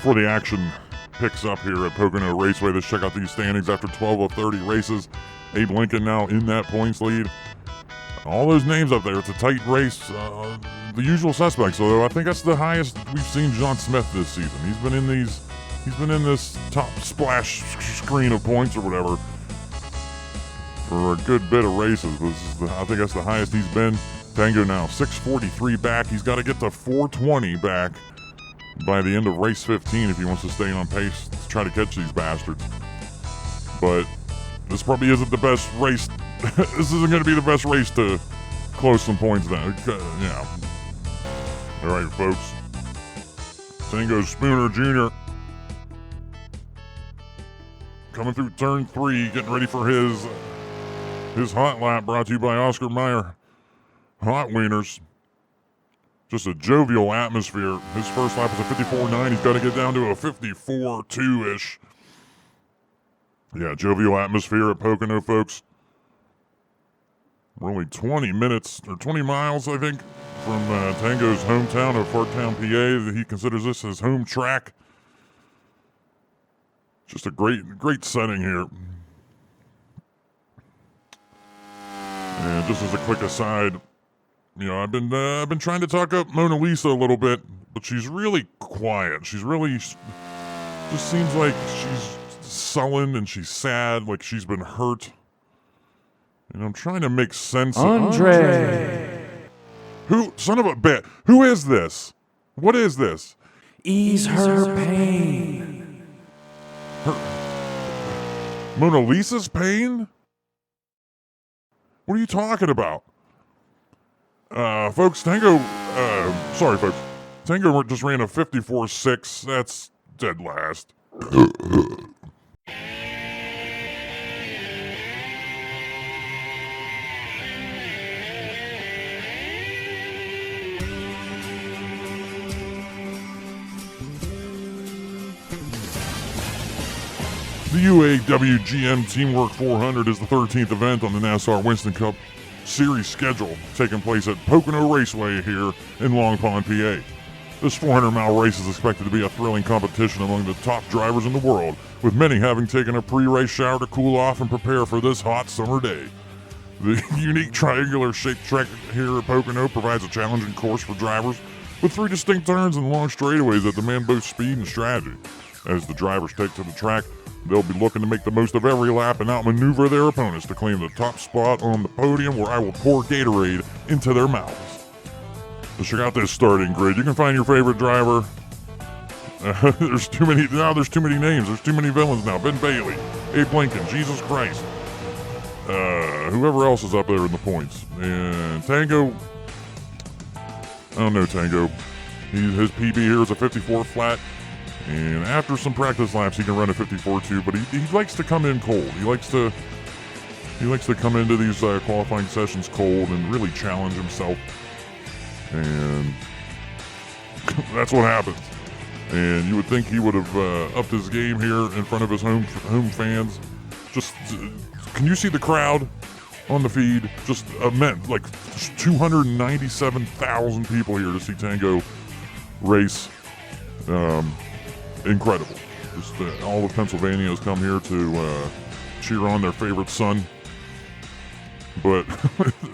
before the action picks up here at Pocono Raceway, let's check out these standings after 12 of 30 races. Abe Lincoln now in that points lead. All those names up there, it's a tight race. The usual suspects, although I think that's the highest we've seen John Smith this season. He's been in this top splash screen of points or whatever for a good bit of races. I think that's the highest he's been. Tango now 643 back. He's got to get to 420 back by the end of race 15 if he wants to stay on pace to try to catch these bastards. But this probably isn't the best race. This isn't going to be the best race to close some points down. Yeah. All right, folks. Tango Spooner Jr. coming through turn 3, getting ready for his hot lap, brought to you by Oscar Mayer Hot Wieners. Just a jovial atmosphere. His first lap was a 54.9. He's got to get down to a 54.2-ish. Yeah, jovial atmosphere at Pocono, folks. We're only 20 minutes, or 20 miles, I think, from Tango's hometown of Fartown, PA. He considers this his home track. Just a great setting here. And just as a quick aside, you know, I've been trying to talk up Mona Lisa a little bit, but she's really quiet. She's really just seems like she's sullen and she's sad, like she's been hurt. And I'm trying to make sense of Andre. Who, son of a bitch, who is this? What is this? Ease her pain. Mona Lisa's pain? What are you talking about? Folks, Tango just ran a 54.6. That's dead last. The UAW GM Teamwork 400 is the 13th event on the NASCAR Winston Cup Series schedule, taking place at Pocono Raceway here in Long Pond, PA. This 400-mile race is expected to be a thrilling competition among the top drivers in the world, with many having taken a pre-race shower to cool off and prepare for this hot summer day. The unique triangular-shaped track here at Pocono provides a challenging course for drivers, with 3 distinct turns and long straightaways that demand both speed and strategy. As the drivers take to the track, they'll be looking to make the most of every lap and outmaneuver their opponents to claim the top spot on the podium, where I will pour Gatorade into their mouths. Let's check out this starting grid. You can find your favorite driver. There's too many names. There's too many villains now. Ben Bailey, Abe Lincoln, Jesus Christ. Whoever else is up there in the points. And Tango, I don't know Tango. His PB here is a 54 flat. And after some practice laps, he can run a 54.2, but he likes to come in cold. He likes to come into these qualifying sessions cold and really challenge himself. And that's what happens. And you would think he would have upped his game here in front of his home fans. Just, can you see the crowd on the feed? Just immense, like 297,000 people here to see Tango race. Incredible. Just all of Pennsylvania has come here to cheer on their favorite son. But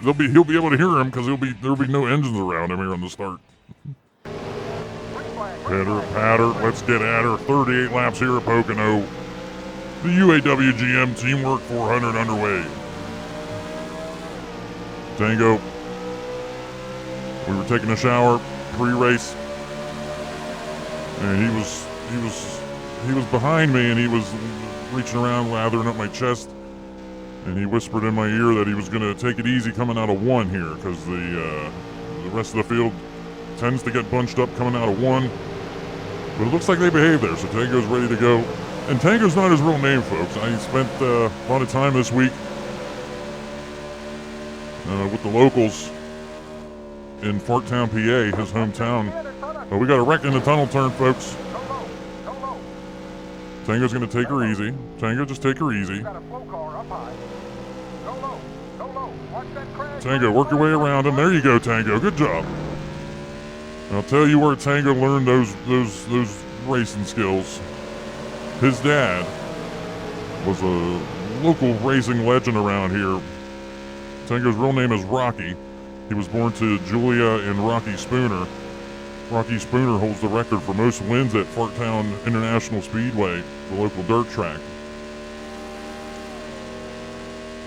he'll be able to hear him because there'll be no engines around him here on the start. Patter, let's get at her. 38 laps here at Pocono. The UAW GM Teamwork 400 underway. Tango, we were taking a shower pre-race, and he was behind me, and he was reaching around, lathering up my chest, and he whispered in my ear that he was going to take it easy coming out of 1 here, because the rest of the field tends to get bunched up coming out of 1. But it looks like they behave there, so Tango's ready to go. And Tango's not his real name, folks. I spent a lot of time this week with the locals in Fartown, PA, his hometown. But we got a wreck in the tunnel turn, folks. Tango's going to take her easy. Tango, just take her easy. Tango, work your way around him. There you go, Tango. Good job. And I'll tell you where Tango learned those racing skills. His dad was a local racing legend around here. Tango's real name is Rocky. He was born to Julia and Rocky Spooner. Rocky Spooner holds the record for most wins at Fartown International Speedway, the local dirt track.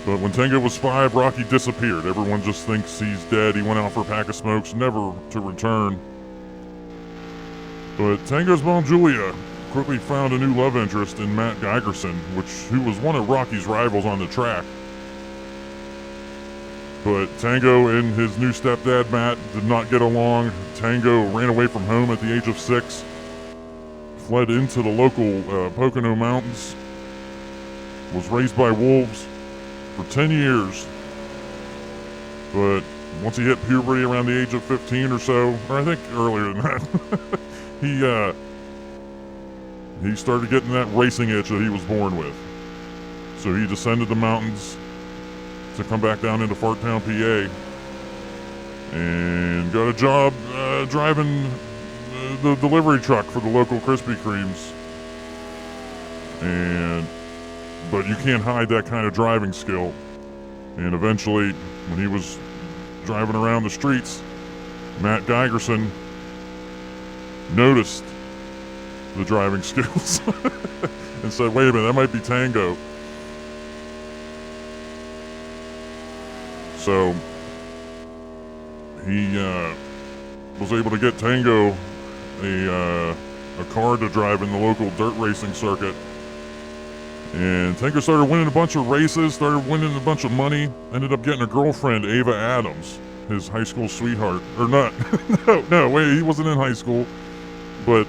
But when Tango was 5, Rocky disappeared. Everyone just thinks he's dead. He went out for a pack of smokes, never to return. But Tango's mom, Julia, quickly found a new love interest in Matt Geigerson, who was one of Rocky's rivals on the track. But Tango and his new stepdad, Matt, did not get along. Tango ran away from home at the age of 6, fled into the local Pocono Mountains, was raised by wolves for 10 years. But once he hit puberty around the age of 15 or so, or I think earlier than that, he started getting that racing itch that he was born with. So he descended the mountains to come back down into Fartown, PA, and got a job driving the delivery truck for the local Krispy Kremes. But you can't hide that kind of driving skill. And eventually, when he was driving around the streets, Matt Geigerson noticed the driving skills and said, wait a minute, that might be Tango. So he was able to get Tango a car to drive in the local dirt racing circuit. And Tango started winning a bunch of races, started winning a bunch of money, ended up getting a girlfriend, Ava Adams, his high school sweetheart. Or not, wait, he wasn't in high school. But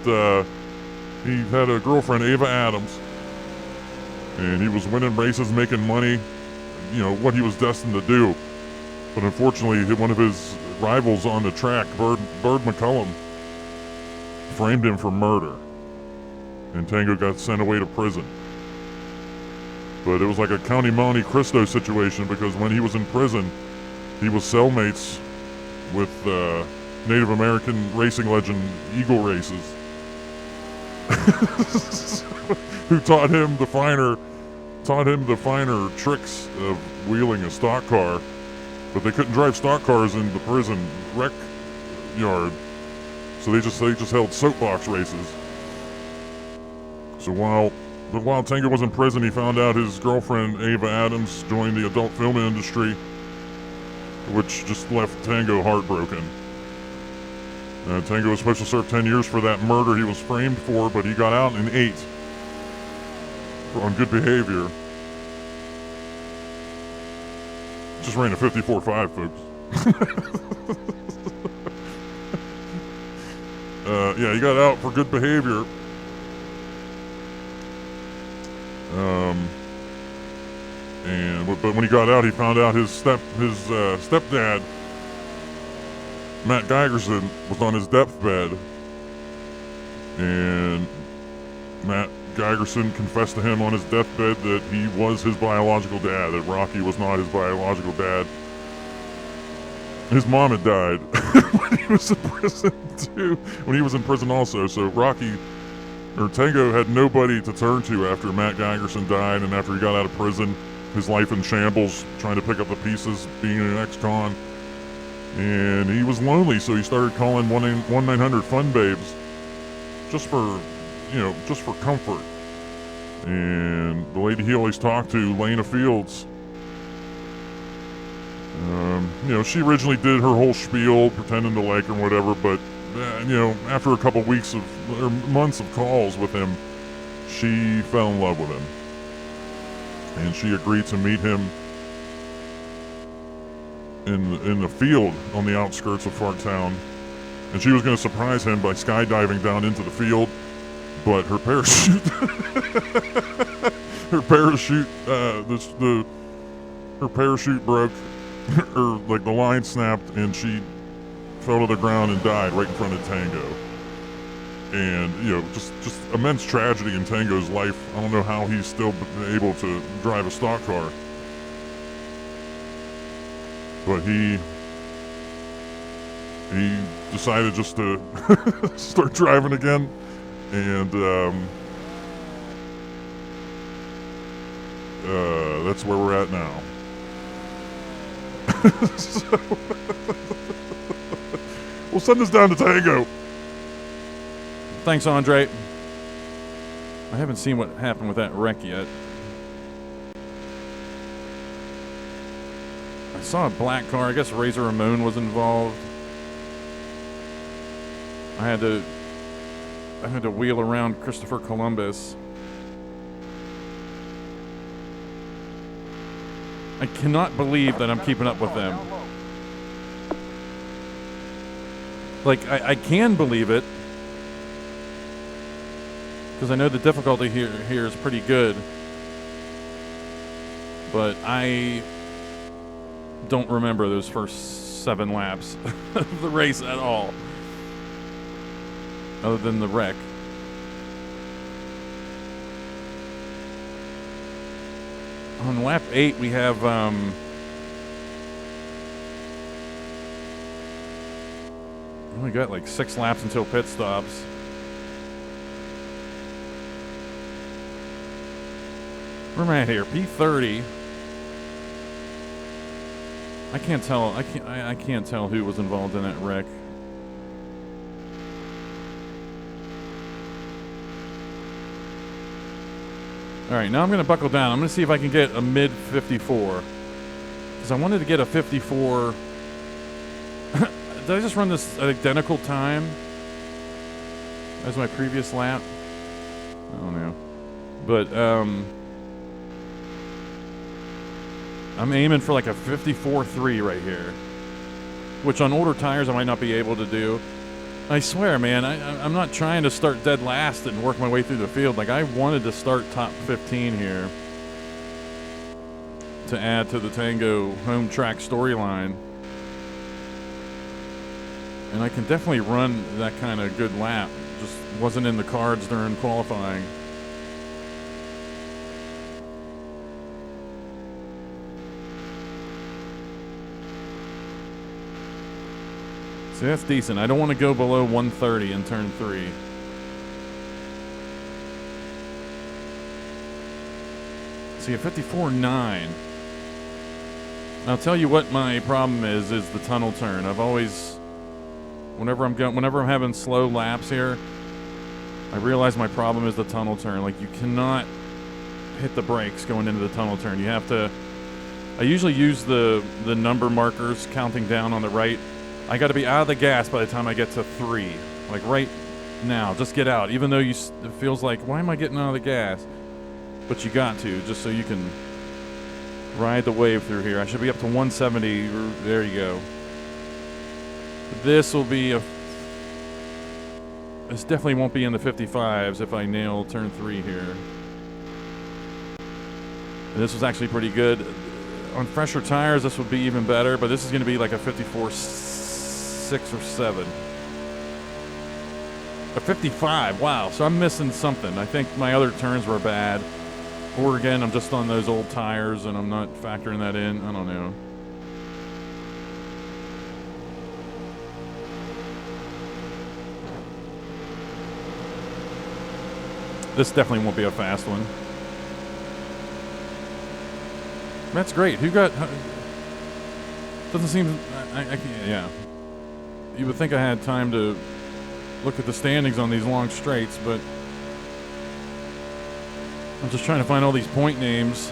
he had a girlfriend, Ava Adams. And he was winning races, making money, what he was destined to do. But unfortunately, one of his rivals on the track, Bird McCullum, framed him for murder. And Tango got sent away to prison. But it was like a County Monte Cristo situation, because when he was in prison, he was cellmates with Native American racing legend Eagle Races, who taught him the finer tricks of wheeling a stock car. But they couldn't drive stock cars in the prison rec yard, so they just held soapbox races. So while Tango was in prison, he found out his girlfriend Ava Adams joined the adult film industry, which just left Tango heartbroken. Tango was supposed to serve 10 years for that murder he was framed for, but he got out in 8 on good behavior. Just ran a 54.5, folks. Yeah, he got out for good behavior. But when he got out, he found out his stepdad, Matt Geigerson, was on his deathbed, and Matt Geigerson confessed to him on his deathbed that he was his biological dad, that Rocky was not his biological dad. His mom had died when he was in prison too, when he was in prison also, so Tango had nobody to turn to after Matt Geigerson died, and after he got out of prison, his life in shambles, trying to pick up the pieces, being an ex-con. And he was lonely, so he started calling 1-900-FUN-BABES just for comfort. And the lady he always talked to, Lena Fields, she originally did her whole spiel, pretending to like her or whatever, but after a couple weeks or months of calls with him, she fell in love with him. And she agreed to meet him in the field on the outskirts of Fartown. And she was going to surprise him by skydiving down into the field, but her parachute, her parachute broke, or like the line snapped, and she fell to the ground and died right in front of Tango. And just immense tragedy in Tango's life. I don't know how he's still able to drive a stock car, but he decided just to start driving again. And that's where we're at now. So, we'll send this down to Tango. Thanks, Andre. I haven't seen what happened with that wreck yet. I saw a black car. I guess Razor Ramon was involved. I had to wheel around Christopher Columbus. I cannot believe that I'm keeping up with them. Like, I can believe it, because I know the difficulty here is pretty good, but I don't remember those first 7 laps of the race at all, other than the wreck. On lap 8, we have we got like 6 laps until pit stops. Where am I at here? P30. I can't tell. I can't tell who was involved in that wreck. All right, now I'm going to buckle down. I'm going to see if I can get a mid 54, because I wanted to get a 54. Did I just run this identical time as my previous lap? I don't know, but I'm aiming for like a 54.3 right here, which on older tires I might not be able to do. I swear, man, I'm not trying to start dead last and work my way through the field. Like, I wanted to start top 15 here to add to the Tango home track storyline. And I can definitely run that kind of good lap. Just wasn't in the cards during qualifying. See, that's decent. I don't want to go below 130 in turn 3. See, a 54.9. I'll tell you what my problem is the tunnel turn. I've always, whenever I'm having slow laps here, I realize my problem is the tunnel turn. Like, you cannot hit the brakes going into the tunnel turn. You have to. I usually use the number markers counting down on the right. I got to be out of the gas by the time I get to 3. Like right now, just get out. Even though it feels like, why am I getting out of the gas? But you got to, just so you can ride the wave through here. I should be up to 170. There you go. This will be this definitely won't be in the 55s if I nail turn 3 here. And this was actually pretty good. On fresher tires, this would be even better, but this is going to be like a 54.6 or 7. A 55, wow. So I'm missing something. I think my other turns were bad. Or again, I'm just on those old tires and I'm not factoring that in. I don't know. This definitely won't be a fast one. That's great. Who got... Doesn't seem... I can't, yeah. You would think I had time to look at the standings on these long straights, but I'm just trying to find all these point names.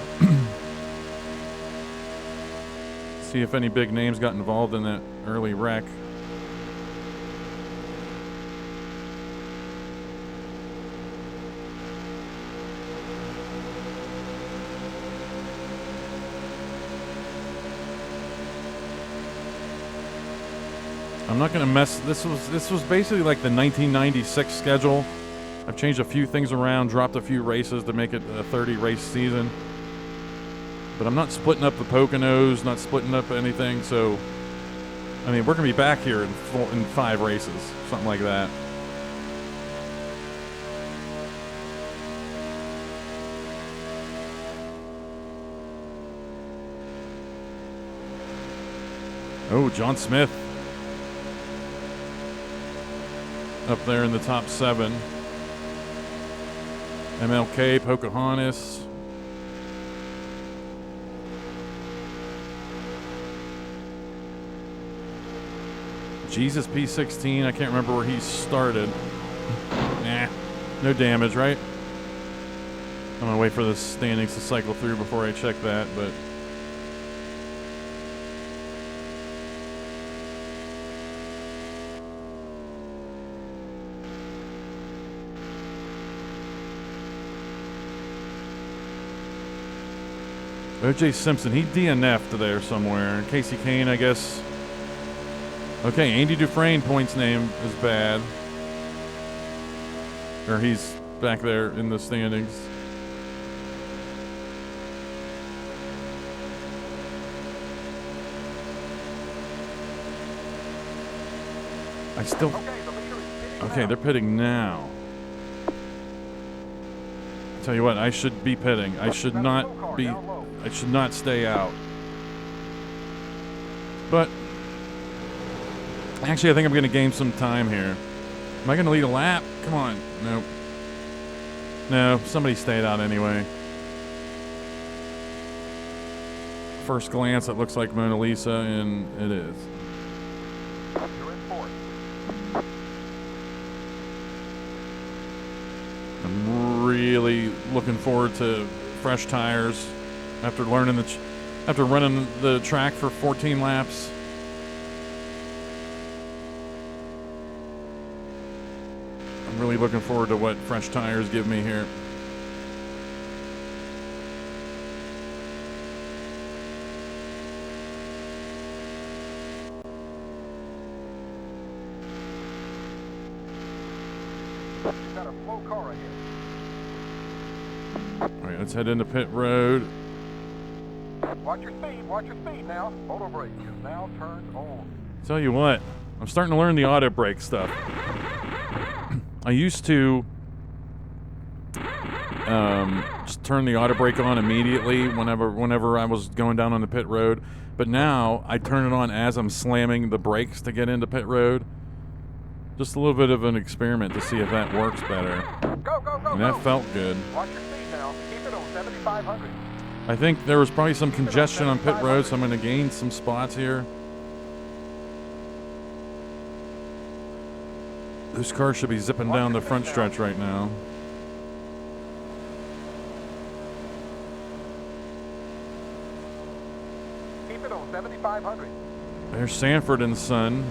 See if any big names got involved in that early wreck. I'm not gonna mess. This was basically like the 1996 schedule. I've changed a few things around, dropped a few races to make it a 30 race season. But I'm not splitting up the Poconos, not splitting up anything. So, I mean, we're gonna be back here in 5 races, something like that. Oh, John Smith. Up there in the top 7. MLK, Pocahontas. Jesus P16, I can't remember where he started. Nah, no damage, right? I'm gonna wait for the standings to cycle through before I check that, but... O.J. Simpson, he DNF'd there somewhere. Casey Kane, I guess. Okay, Andy Dufresne points name is bad. Or he's back there in the standings. I still... Okay, they're pitting now. Tell you what, I should be pitting. I should not be... I should not stay out. But... Actually, I think I'm going to gain some time here. Am I going to lead a lap? Come on. Nope. No, somebody stayed out anyway. First glance, it looks like Mona Lisa, and it is. You're in fourth. I'm really looking forward to fresh tires after learning after running the track for 14 laps. I'm really looking forward to what fresh tires give me here. You've got a slow car ahead. All right, let's head into pit road. Watch your speed now. Auto brake is now turned on. Tell you what, I'm starting to learn the auto brake stuff. I used to just turn the auto brake on immediately whenever I was going down on the pit road, but now I turn it on as I'm slamming the brakes to get into pit road. Just a little bit of an experiment to see if that works better. Go, go, go, And that go. felt good. Watch your speed now. Keep it on 7,500. I think there was probably some congestion on pit road, so I'm going to gain some spots here. This car should be zipping down the front stretch right now. Keep it on 7,500. There's Sanford and Son,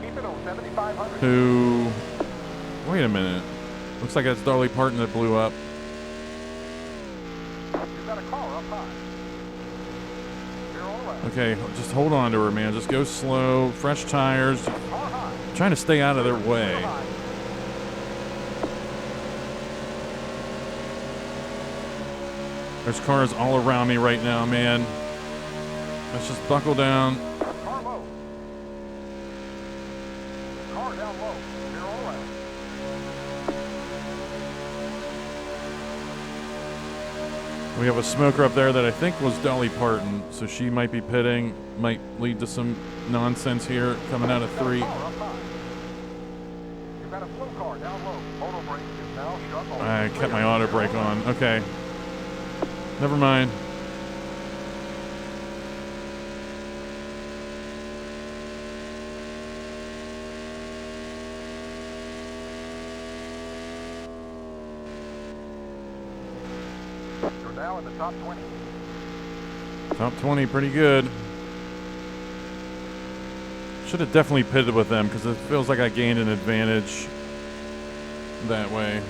Keep it on 7,500. who... Wait a minute. Looks like that's Dolly Parton that blew up. You've got a car up high. You're all right. Okay, just hold on to her, man. Just go slow. Fresh tires. Car high. Trying to stay out of their way. Car high. There's cars all around me right now, man. Let's just buckle down. Car low. Car down low. You're all right. We have a smoker up there that I think was Dolly Parton, so she might be pitting. Might lead to some nonsense here coming out of 3. Car up high. You've got a slow car down low. Auto brake is now shut off. I kept my auto brake on. Okay. Never mind. You're now in the top 20. Top 20, pretty good. Should have definitely pitted with them because it feels like I gained an advantage that way.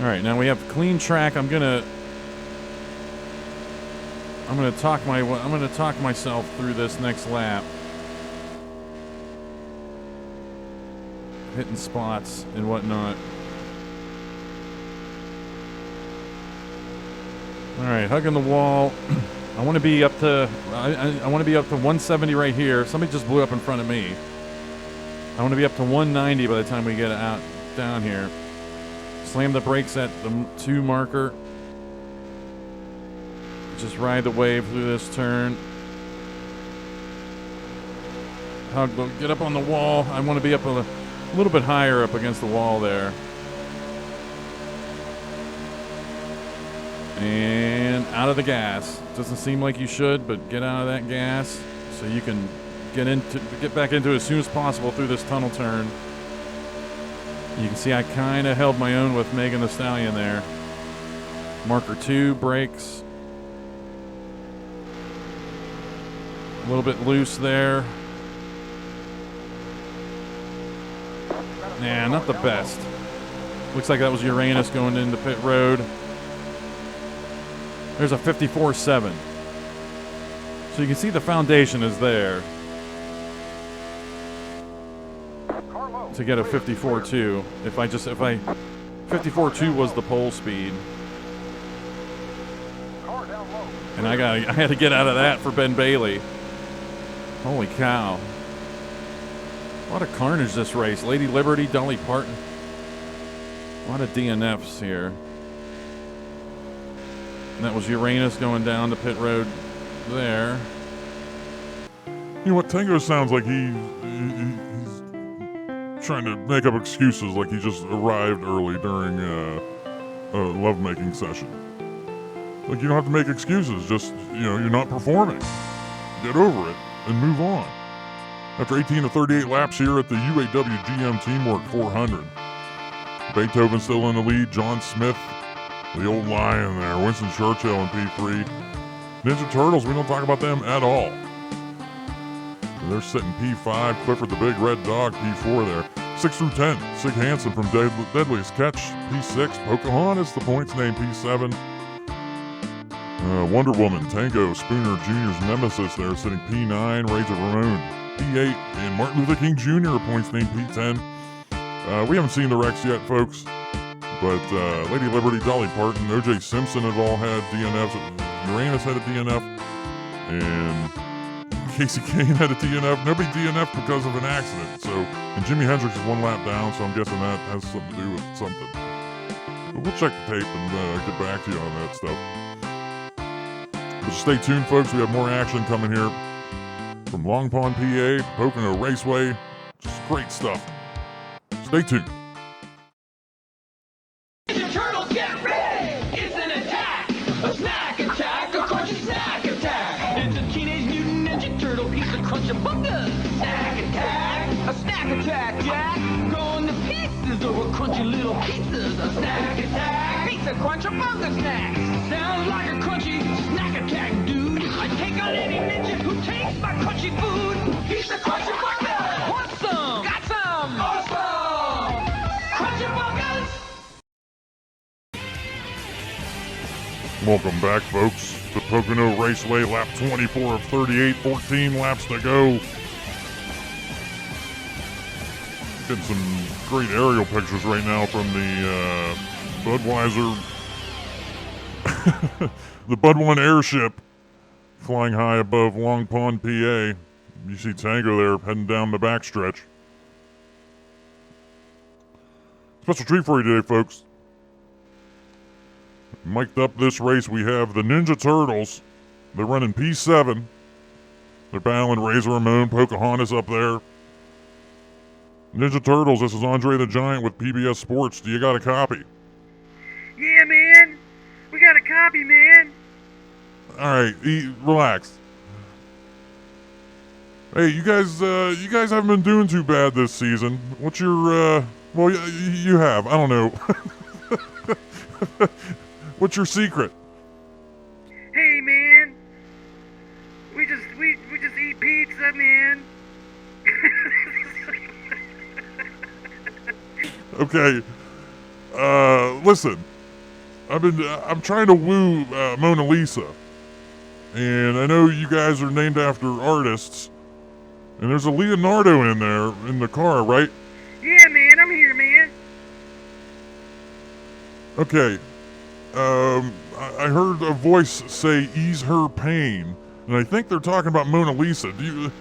All right, now we have clean track. I'm gonna talk myself through this next lap, hitting spots and whatnot. All right, hugging the wall. I want to be up to I want to be up to 170 right here. Somebody just blew up in front of me. I want to be up to 190 by the time we get out down here. Slam the brakes at the 2 marker. Just ride the wave through this turn. Get up on the wall. I want to be up a little bit higher up against the wall there. And out of the gas. Doesn't seem like you should, but get out of that gas so you can get back into it as soon as possible through this tunnel turn. You can see I kind of held my own with Megan the Stallion there. Marker 2 brakes. A little bit loose there. Nah, not the best. Looks like that was Uranus going into pit road. There's a 54.7. So you can see the foundation is there to get a 54.2. If 54.2 was the pole speed. And I had to get out of that for Ben Bailey. Holy cow. A lot of carnage this race. Lady Liberty, Dolly Parton. A lot of DNFs here. And that was Uranus going down to pit road there. You know what? Tango sounds like he's trying to make up excuses like he just arrived early during a lovemaking session. Like, you don't have to make excuses. Just, you're not performing. Get over it and move on. After 18 to 38 laps here at the UAW GM Teamwork 400. Beethoven still in the lead. John Smith, the old lion there. Winston Churchill in P3. Ninja Turtles, we don't talk about them at all. They're sitting P5. Clifford the Big Red Dog, P4 there. 6 through 10. Sig Hansen from Deadliest Catch, P6. Pocahontas, the points name, P7. Wonder Woman, Tango, Spooner Jr.'s nemesis there, sitting P9. Razor Ramon, P8. And Martin Luther King Jr., points name, P10. We haven't seen the wrecks yet, folks. But Lady Liberty, Dolly Parton, O.J. Simpson have all had DNFs. Uranus had a DNF. And Casey Kane had a DNF. Nobody DNF'd because of an accident. And Jimi Hendrix is 1 lap down, so I'm guessing that has something to do with something. But we'll check the tape and get back to you on that stuff. But stay tuned, folks. We have more action coming here from Long Pond, PA, Pocono Raceway. Just great stuff. Stay tuned. Ninja Turtles, get ready! It's an attack! A snack attack! A crunchy snack attack! It's a Teenage Mutant Ninja Turtle piece of crunch-a-bunga! Snack attack! A snack attack, Jack! Going to pieces over crunchy little pizzas! A snack attack! Pizza crunch-a-bunga snacks! Sounds like a crunchy snack attack, dude! I take on any ninja who takes my crunchy food! Pizza crunch-a-bunga! Want some? Got some! Awesome! Crunch-a-bungas! Welcome back, folks, to Pocono Raceway, lap 24 of 38, 14 laps to go. Getting some great aerial pictures right now from the Budweiser, the Bud 1 airship flying high above Long Pond, PA. You see Tango there heading down the backstretch. Special treat for you today, folks. Mic'd up this race, we have the Ninja Turtles. They're running P7. They're battling Razor Ramon, Pocahontas up there. Ninja Turtles, this is Andre the Giant with PBS Sports. Do you got a copy? Yeah, man. We got a copy, man. All right, relax. Hey, you guys haven't been doing too bad this season. What's your, well, you have. I don't know. What's your secret? Hey, man. We just eat pizza, man. Okay. Listen. I'm trying to woo Mona Lisa. And I know you guys are named after artists. And there's a Leonardo in there in the car, right? Yeah, man. I'm here, man. Okay. I heard a voice say, ease her pain. And I think they're talking about Mona Lisa. You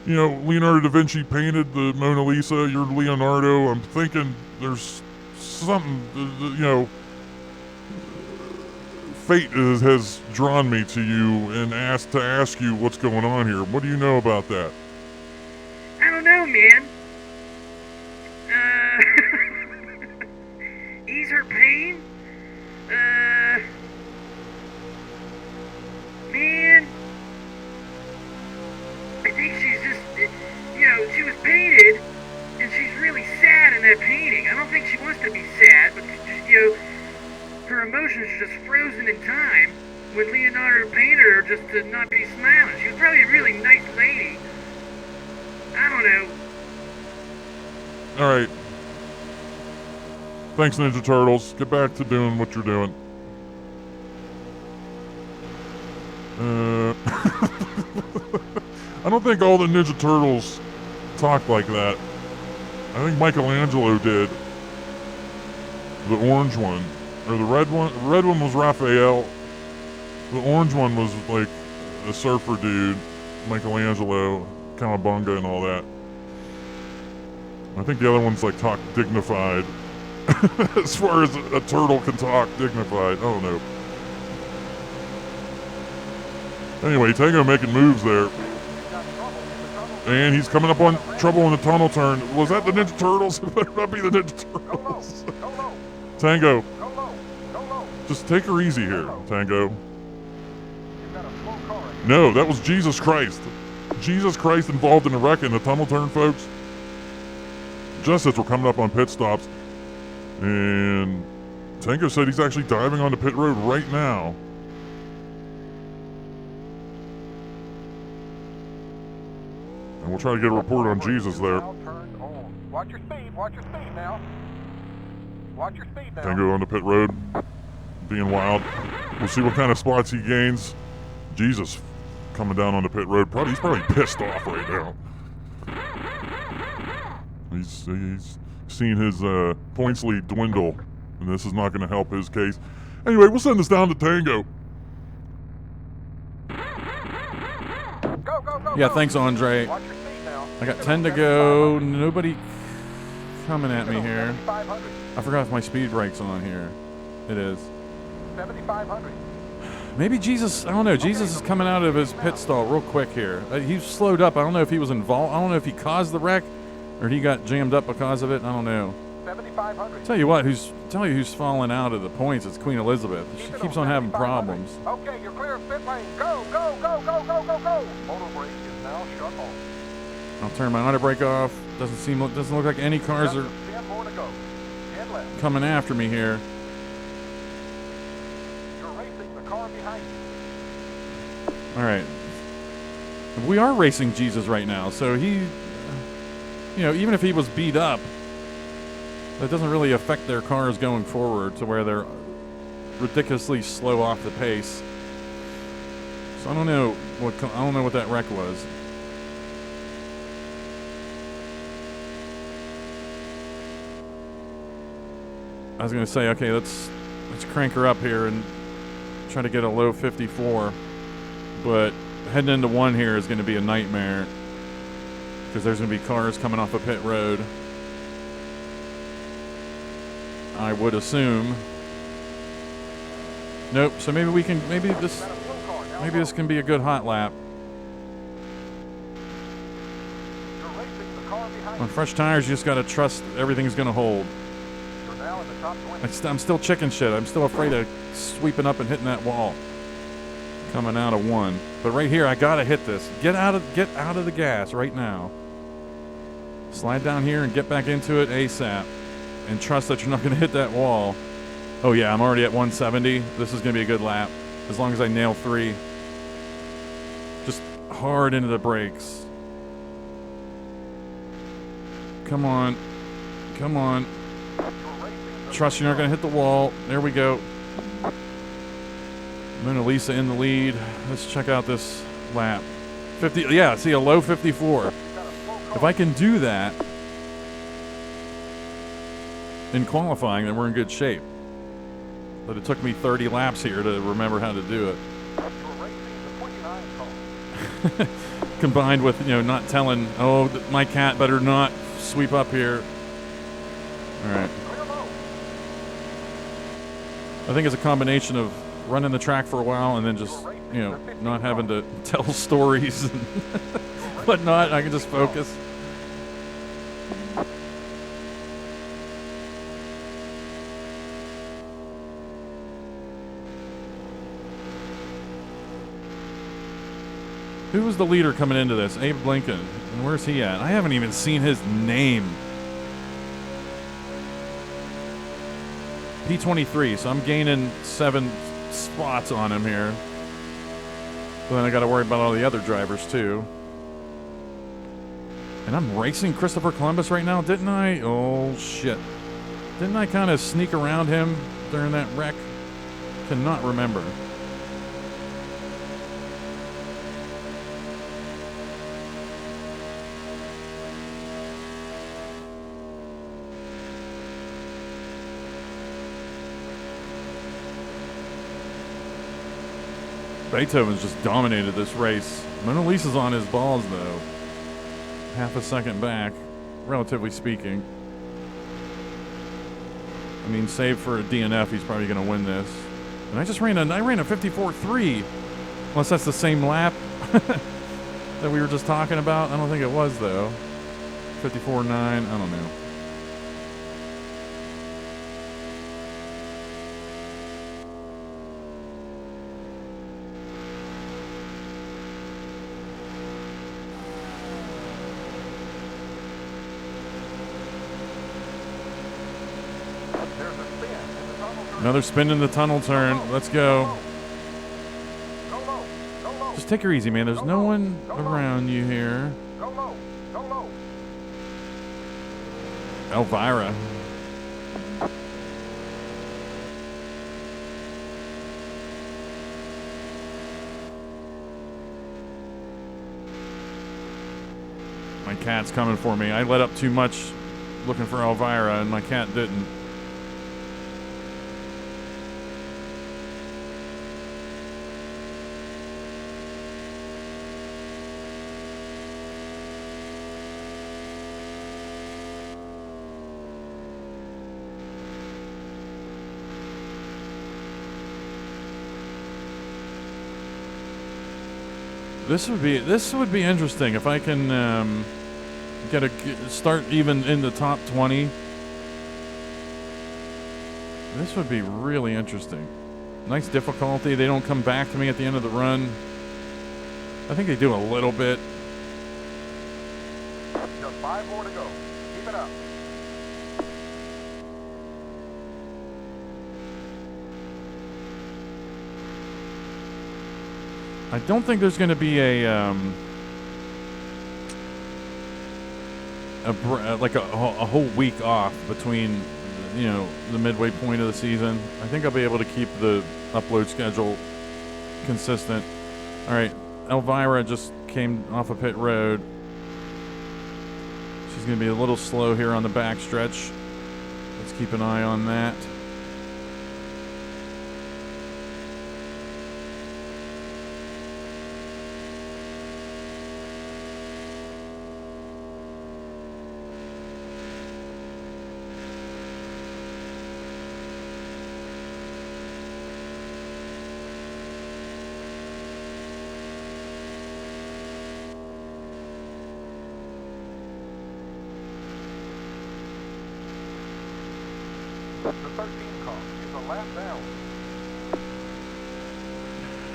know, Leonardo da Vinci painted the Mona Lisa. You're Leonardo. I'm thinking there's something, fate has drawn me to you and asked to ask you what's going on here. What do you know about that? know, man. Ease her pain? Man. I think she's just, she was painted, and she's really sad in that painting. I don't think she wants to be sad, but her emotions are just frozen in time when Leonardo painted her just to not be smiling. She was probably a really nice lady. I don't know. All right. Thanks, Ninja Turtles. Get back to doing what you're doing. I don't think all the Ninja Turtles talk like that. I think Michelangelo did. The orange one. Or the red one. The red one was Raphael. The orange one was like a surfer dude. Michelangelo. Cowabunga and all that. I think the other one's like talk dignified. As far as a turtle can talk dignified. I don't know. Anyway, Tango making moves there. And he's coming up on trouble in the tunnel turn. Was that the Ninja Turtles? It better not be the Ninja Turtles. Tango. Just take her easy here, Tango. No, that was Jesus Christ. Jesus Christ involved in a wreck in the tunnel turn, folks. Just as we're coming up on pit stops. And Tango said he's actually diving onto pit road right now. And we'll try to get a report on Jesus there. Watch your speed now. Watch your speed now. Tango on the pit road, being wild. We'll see what kind of spots he gains. Jesus coming down on the pit road. He's probably pissed off right now. He's seen his points lead dwindle, and this is not going to help his case. Anyway, we'll send this down to Tango. Go. Yeah, thanks, Andre. Watch your speed now. I got 10 to go. Nobody coming at me here. 7,500. I forgot if my speed brake's on here. It is. 7,500. Maybe Jesus, I don't know. Jesus is coming out of his pit stall real quick here. He's slowed up. I don't know if he was involved. I don't know if he caused the wreck or he got jammed up because of it. I don't know. 7,500. Tell you who's falling out of the points. It's Queen Elizabeth. She keeps on having problems. Okay, you're clear of pit lane. Go. Motor brake is now shut off. I'll turn my auto brake off. Doesn't look like any cars are 10 more to go. 10 left. coming after me here. You're racing the car behind you. All right. We are racing Jesus right now, so he, even if he was beat up, that doesn't really affect their cars going forward to where they're ridiculously slow off the pace. So I don't know what that wreck was. I was gonna say, okay, let's crank her up here and try to get a low 54, but heading into one here is gonna be a nightmare because there's gonna be cars coming off a pit road. I would assume. Nope. So maybe this can be a good hot lap. You're racing the car behind On fresh tires, you just gotta trust everything's gonna hold. you. You're now in the top 20. I'm still chicken shit. I'm still afraid of sweeping up and hitting that wall. Coming out of one. But right here, I gotta hit this. Get out of the gas right now. Slide down here and get back into it ASAP. And trust that you're not gonna hit that wall. Oh yeah, I'm already at 170. This is gonna be a good lap. As long as I nail 3. Just hard into the brakes. Come on. Trust you're not gonna hit the wall. There we go. Mona Lisa in the lead. Let's check out this lap. 50. Yeah, see a low 54. If I can do that in qualifying, then we're in good shape. But it took me 30 laps here to remember how to do it. You're racing the 29 car. Combined with, not telling, my cat better not sweep up here. All right. Clear low. I think it's a combination of running the track for a while and then just, not having to tell stories and whatnot. I can just focus. Who was the leader coming into this? Abe Lincoln. And where's he at? I haven't even seen his name. P23, so I'm gaining 7 spots on him here. But then I got to worry about all the other drivers too. And I'm racing Christopher Columbus right now, didn't I? Oh shit. Didn't I kind of sneak around him during that wreck? Cannot remember. Beethoven's just dominated this race. Mona Lisa's on his balls, though. Half a second back, relatively speaking. I mean, save for a DNF, he's probably going to win this. And I ran a 54.3. Unless that's the same lap that we were just talking about. I don't think it was, though. 54.9, I don't know. Another spin in the tunnel turn. Let's go. Just take her easy, man. There's no one around you here. Elvira. My cat's coming for me. I let up too much looking for Elvira, and my cat didn't. This would be interesting if I can start even in the top 20. This would be really interesting. Nice difficulty. They don't come back to me at the end of the run. I think they do a little bit. Just 5 more to go. Keep it up. I don't think there's going to be a whole week off between, the midway point of the season. I think I'll be able to keep the upload schedule consistent. All right, Elvira just came off of pit road. She's going to be a little slow here on the back stretch. Let's keep an eye on that.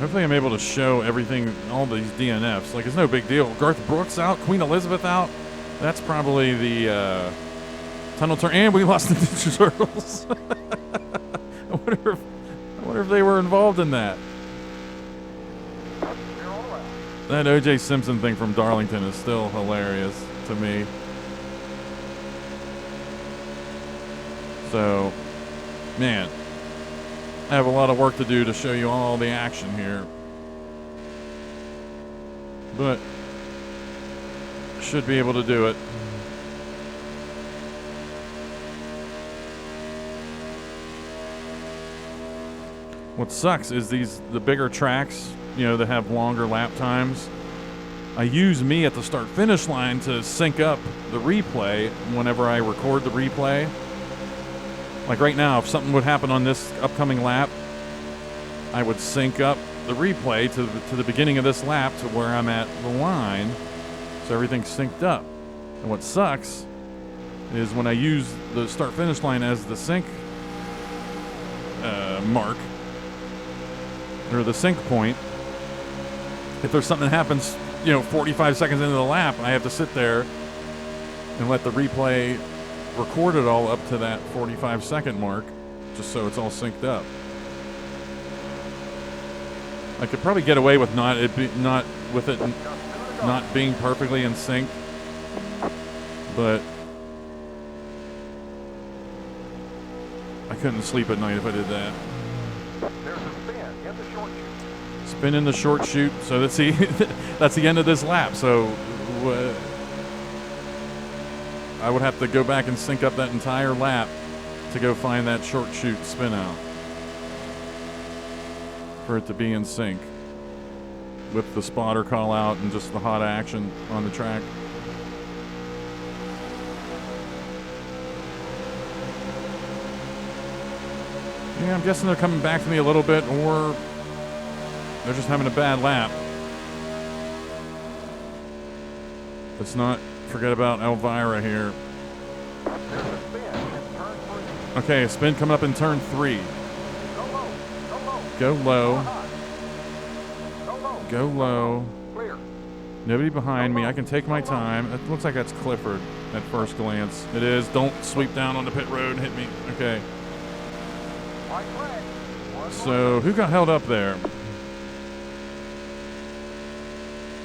Hopefully I'm able to show everything, all these DNFs. Like, it's no big deal. Garth Brooks out, Queen Elizabeth out. That's probably the tunnel turn. And we lost the Ninja Turtles. I wonder if they were involved in that. That O.J. Simpson thing from Darlington is still hilarious to me. So, man, I have a lot of work to do to show you all the action here. But should be able to do it. What sucks is the bigger tracks, that have longer lap times. I use me at the start finish line to sync up the replay whenever I record the replay. Like right now, if something would happen on this upcoming lap, I would sync up the replay to the beginning of this lap to where I'm at the line, so everything's synced up. And what sucks is when I use the start-finish line as the sync mark, or the sync point, if there's something that happens 45 seconds into the lap, I have to sit there and let the replay record it all up to that 45-second mark, just so it's all synced up. I could probably get away with not being perfectly in sync, but I couldn't sleep at night if I did that. There's a spin in the short chute. Spin in the short chute, so that's the end of this lap. So I would have to go back and sync up that entire lap to go find that short chute spin out for it to be in sync with the spotter call out and just the hot action on the track. Yeah, I'm guessing they're coming back to me a little bit, or they're just having a bad lap. Let's not forget about Elvira here. There's a spin in turn 3. Okay, a spin coming up in turn 3. Go low. Go low. High. Go low. Go low. Clear. Nobody behind me. I can take my time. It looks like that's Clifford at first glance. It is. Don't sweep down on the pit road and hit me. Okay. White flag. One So who got held up there?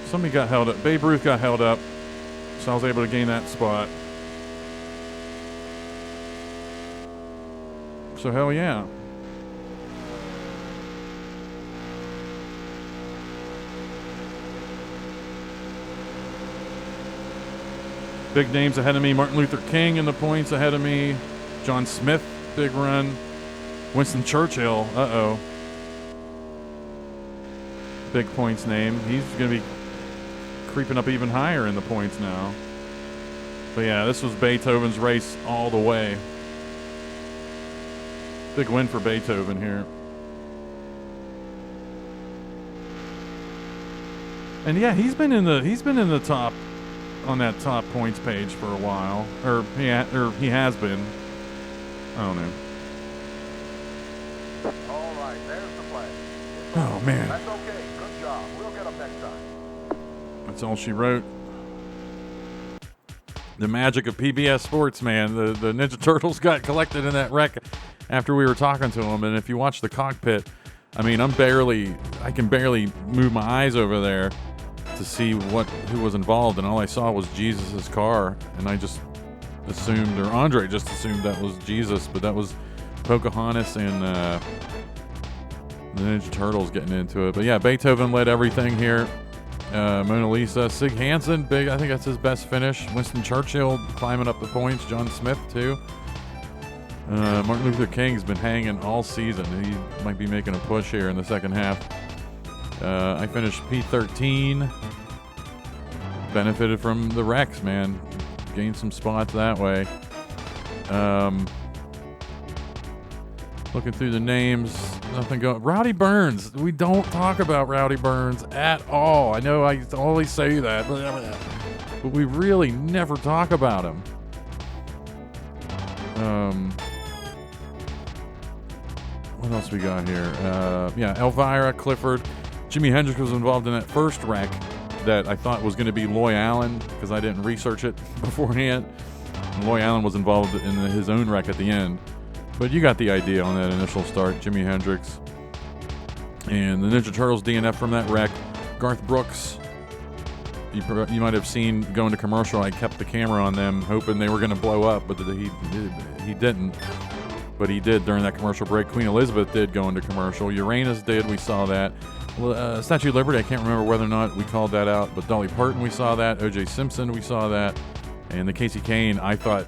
Somebody got held up. Babe Ruth got held up. So I was able to gain that spot. So hell yeah. Big names ahead of me. Martin Luther King in the points ahead of me. John Smith, big run. Winston Churchill, uh-oh. Big points name. He's going to be creeping up even higher in the points now. But yeah, this was Beethoven's race all the way. Big win for Beethoven here. And yeah, he's been in the top on that top points page for a while, or he has been. I don't know. All right, there's the flag. Oh man, That's okay. Good job. We'll get them next time. that's all she wrote. The magic of PBS Sports, man. The Ninja Turtles got collected in that wreck after we were talking to them, and if you watch the cockpit, I mean, I can barely move my eyes over there to see who was involved, and all I saw was Jesus's car, and I just assumed, or Andre just assumed that was Jesus, but that was Pocahontas and the Ninja Turtles getting into it. But yeah, Beethoven led everything here. Mona Lisa, Sig Hansen, big. I think that's his best finish. Winston Churchill climbing up the points. John Smith too. Martin Luther King's been hanging all season. He might be making a push here in the second half. I finished P13. Benefited from the wrecks, man. Gained some spots that way. Looking through the names, nothing going. Rowdy Burns. We don't talk about Rowdy Burns at all. I know I always say that, but we really never talk about him. What else we got here? Yeah, Elvira, Clifford. Jimi Hendrix was involved in that first wreck that I thought was going to be Loy Allen because I didn't research it beforehand. And Loy Allen was involved in his own wreck at the end. But you got the idea on that initial start. Jimi Hendrix. And the Ninja Turtles DNF from that wreck. Garth Brooks. You might have seen going to commercial. I kept the camera on them hoping they were going to blow up, but he didn't. But he did during that commercial break. Queen Elizabeth did go into commercial. Uranus did. We saw that. Statue of Liberty, I can't remember whether or not we called that out, but Dolly Parton, we saw that. O.J. Simpson, we saw that. And the Casey Kane, I thought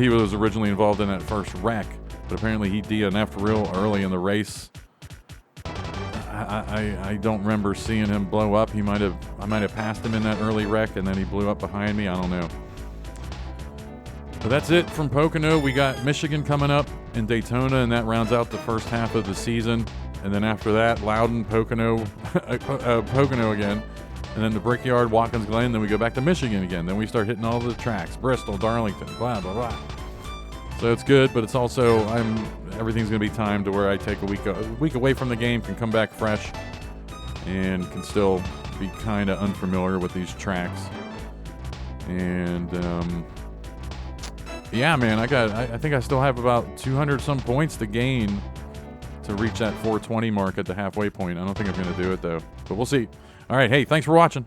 he was originally involved in that first wreck, but apparently he DNF'd real early in the race. I don't remember seeing him blow up. I might have passed him in that early wreck, and then he blew up behind me. I don't know. But that's it from Pocono. We got Michigan coming up in Daytona, and that rounds out the first half of the season. And then after that, Loudon, Pocono, Pocono again. And then the Brickyard, Watkins Glen. Then we go back to Michigan again. Then we start hitting all the tracks. Bristol, Darlington, blah, blah, blah. So it's good, but it's also, everything's going to be timed to where I take a week away from the game, can come back fresh, and can still be kind of unfamiliar with these tracks. And yeah, man, I think I still have about 200 some points to gain to reach that 420 mark at the halfway point. I don't think I'm going to do it though, but we'll see. All right, hey, thanks for watching.